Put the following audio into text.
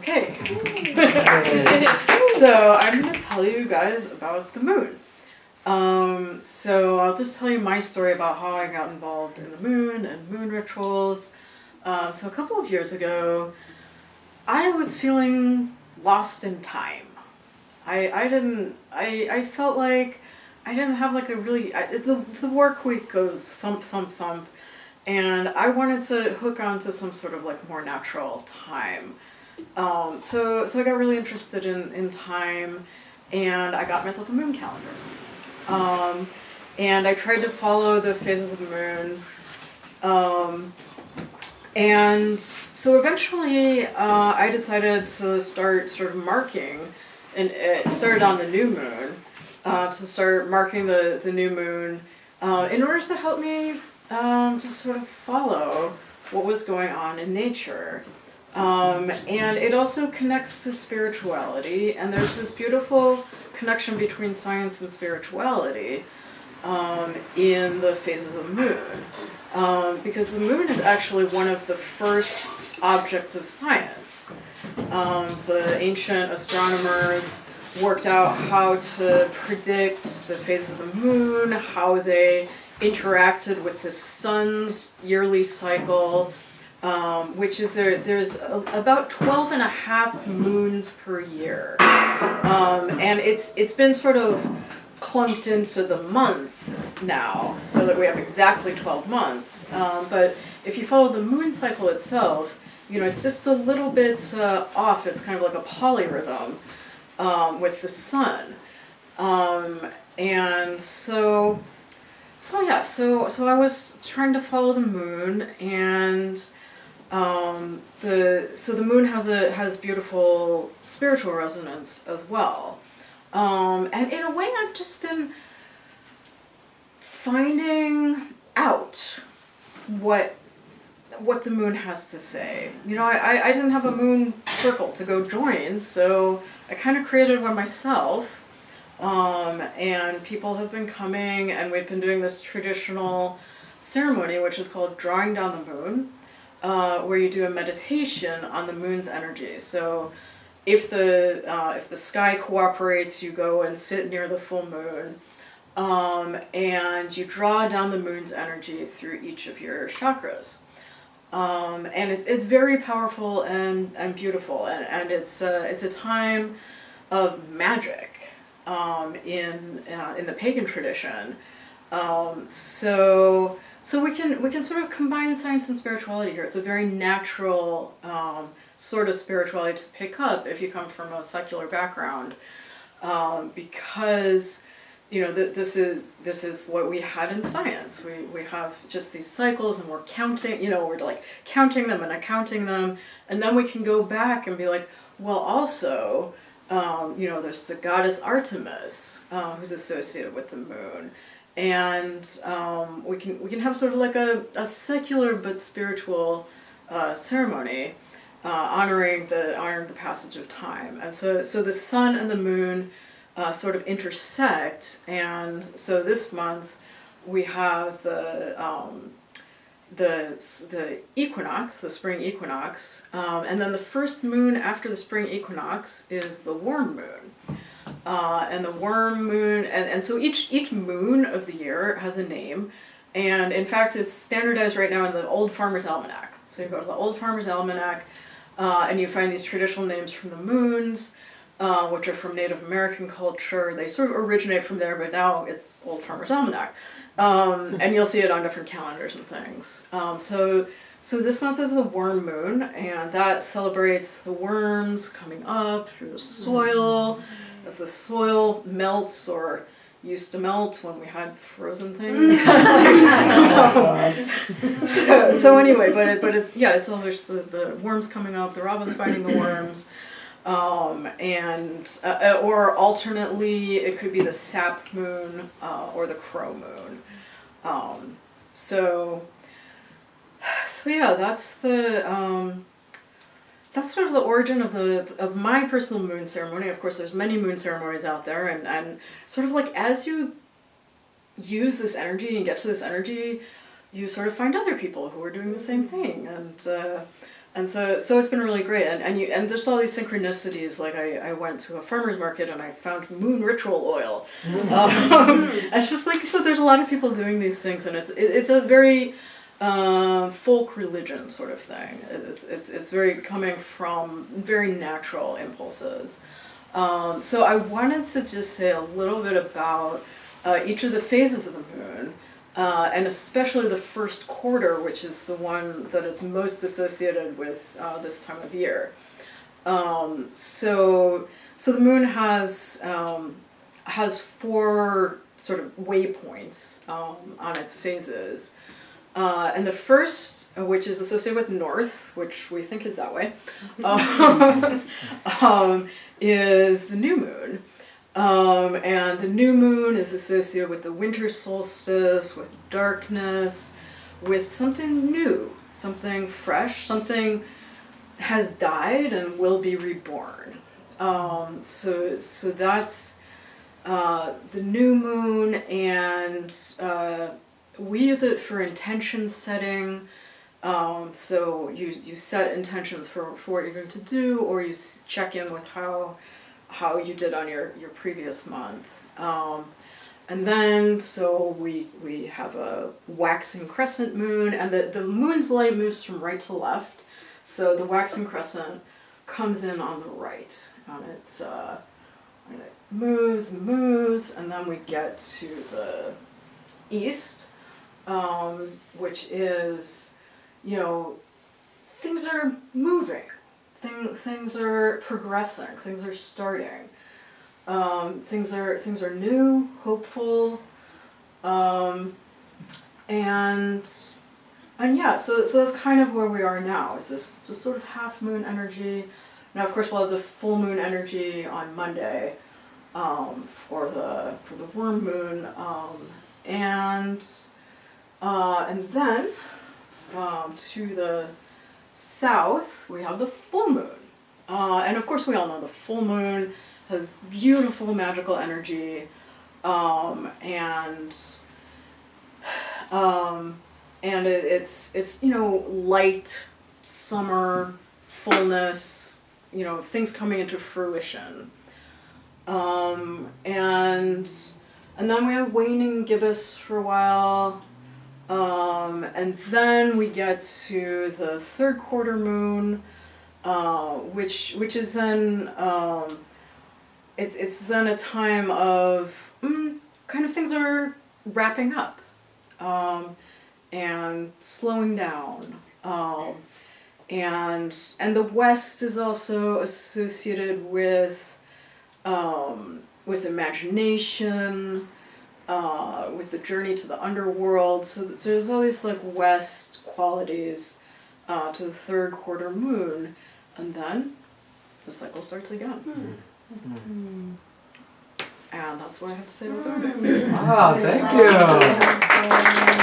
Okay. So I'm going to tell you guys about the moon. So I'll just tell you my story about how I got involved in the moon and moon rituals. So a couple of years ago, I was feeling lost in time. I felt like I didn't have like a really, the work week goes thump, thump, thump. And I wanted to hook onto some sort of like more natural time. So I got really interested in time, and I got myself a moon calendar. And I tried to follow the phases of the moon. And so eventually I decided to start sort of marking, and it started on the new moon, to start marking the new moon in order to help me just sort of follow what was going on in nature. And it also connects to spirituality, and there's this beautiful connection between science and spirituality in the phases of the moon. Because the moon is actually one of the first objects of science. The ancient astronomers worked out how to predict the phases of the moon, how they interacted with the sun's yearly cycle, which is there's about 12 and a half moons per year. And it's been sort of clumped into the month now, so that we have exactly 12 months. But if you follow the moon cycle itself, it's just a little bit off. It's kind of like a polyrhythm with the sun. And so I was trying to follow the moon, and the moon has beautiful spiritual resonance as well. And in a way, I've just been finding out what the moon has to say. I didn't have a moon circle to go join, so I kind of created one myself. And people have been coming, and we've been doing this traditional ceremony, which is called drawing down the moon, where you do a meditation on the moon's energy. So if the sky cooperates, you go and sit near the full moon, and you draw down the moon's energy through each of your chakras. And it's very powerful and beautiful, and it's a time of magic. In the pagan tradition, so we can sort of combine science and spirituality here. It's a very natural sort of spirituality to pick up if you come from a secular background, because this is what we had in science. We have just these cycles, and we're counting. We're like counting them and accounting them, and then we can go back and be like, well, also. There's the goddess Artemis, who's associated with the moon, and we can have sort of like a secular but spiritual ceremony, honoring the passage of time. And so the sun and the moon sort of intersect, and so this month we have the equinox, the spring equinox, and then the first moon after the spring equinox is the worm moon. And the worm moon, and so each moon of the year has a name, and in fact it's standardized right now in the Old Farmer's Almanac. So you go to the Old Farmer's Almanac, and you find these traditional names from the moons, which are from Native American culture. They sort of originate from there, but now it's Old Farmer's Almanac. And you'll see it on different calendars and things. So this month is the worm moon, and that celebrates the worms coming up through the soil as the soil melts, or used to melt when we had frozen things. So anyway, but it celebrates the worms coming up, the robins finding the worms. Or alternately, it could be the sap moon, or the crow moon. So yeah, that's sort of the origin of my personal moon ceremony. Of course, there's many moon ceremonies out there, and sort of like as you use this energy and get to this energy, you sort of find other people who are doing the same thing, and And so it's been really great, and there's all these synchronicities. Like I went to a farmer's market and I found moon ritual oil. It's just like, so there's a lot of people doing these things, and it's a very folk religion sort of thing. It's very coming from very natural impulses. So I wanted to just say a little bit about each of the phases of the moon. And especially the first quarter, which is the one that is most associated with this time of year. So the moon has 4 sort of waypoints on its phases. And the first, which is associated with north, which we think is that way, is the new moon. And the new moon is associated with the winter solstice, with darkness, with something new, something fresh, something has died and will be reborn. So that's the new moon, and we use it for intention setting. So you set intentions for what you're going to do, or you check in with how you did on your previous month. And then, so we have a waxing crescent moon, and the moon's light moves from right to left. So the waxing crescent comes in on the right, and it moves and moves, and then we get to the east, which is, things are moving. Things are progressing. Things are starting. Things are new, hopeful, and yeah. So that's kind of where we are now. Is this sort of half moon energy? Now, of course, we'll have the full moon energy on Monday, for the worm moon, and then to the south, we have the full moon. And of course we all know the full moon has beautiful magical energy, and it's light, summer, fullness, things coming into fruition. And then we have waning gibbous for a while. And then we get to the third quarter moon, which is then it's then a time of kind of things are wrapping up, and slowing down, and the West is also associated with imagination. With the journey to the underworld, so there's all these like West qualities to the third quarter moon, and then the cycle starts again. And that's what I have to say about the moon. Wow, thank you.